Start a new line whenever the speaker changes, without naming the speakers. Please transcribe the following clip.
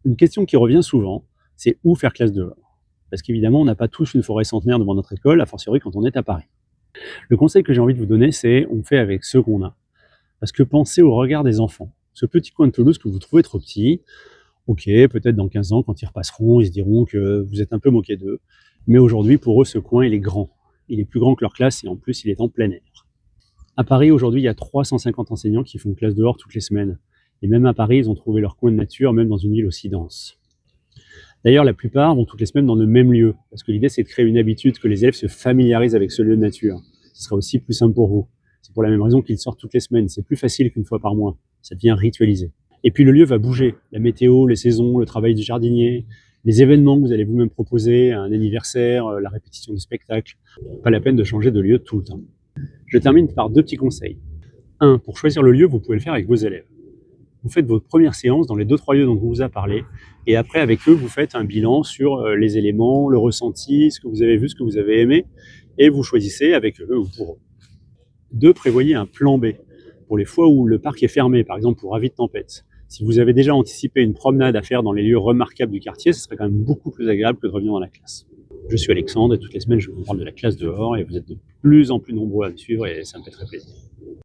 Une question qui revient souvent, c'est où faire classe dehors? Parce qu'évidemment, on n'a pas tous une forêt centenaire devant notre école, a fortiori quand on est à Paris. Le conseil que j'ai envie de vous donner, c'est on fait avec ce qu'on a. Parce que pensez au regard des enfants. Ce petit coin de pelouse que vous trouvez trop petit, ok, peut-être dans 15 ans, quand ils repasseront, ils se diront que vous êtes un peu moqué d'eux. Mais aujourd'hui, pour eux, ce coin, il est grand. Il est plus grand que leur classe et en plus, il est en plein air. À Paris, aujourd'hui, il y a 350 enseignants qui font classe dehors toutes les semaines. Et même à Paris, ils ont trouvé leur coin de nature, même dans une ville aussi dense. D'ailleurs, la plupart vont toutes les semaines dans le même lieu, parce que l'idée, c'est de créer une habitude, que les élèves se familiarisent avec ce lieu de nature. Ce sera aussi plus simple pour vous. C'est pour la même raison qu'ils sortent toutes les semaines. C'est plus facile qu'une fois par mois. Ça devient ritualisé. Et puis le lieu va bouger. La météo, les saisons, le travail du jardinier, les événements que vous allez vous-même proposer, un anniversaire, la répétition du spectacle. Pas la peine de changer de lieu tout le temps. Je termine par deux petits conseils. Un, pour choisir le lieu, vous pouvez le faire avec vos élèves. Vous faites votre première séance dans les 2-3 lieux dont on vous a parlé, et après, avec eux, vous faites un bilan sur les éléments, le ressenti, ce que vous avez vu, ce que vous avez aimé, et vous choisissez avec eux ou pour eux. Deux, prévoyez un plan B pour les fois où le parc est fermé, par exemple pour avis de tempête. Si vous avez déjà anticipé une promenade à faire dans les lieux remarquables du quartier, ce serait quand même beaucoup plus agréable que de revenir dans la classe. Je suis Alexandre et toutes les semaines, je vous parle de la classe dehors et vous êtes de plus en plus nombreux à me suivre et ça me fait très plaisir.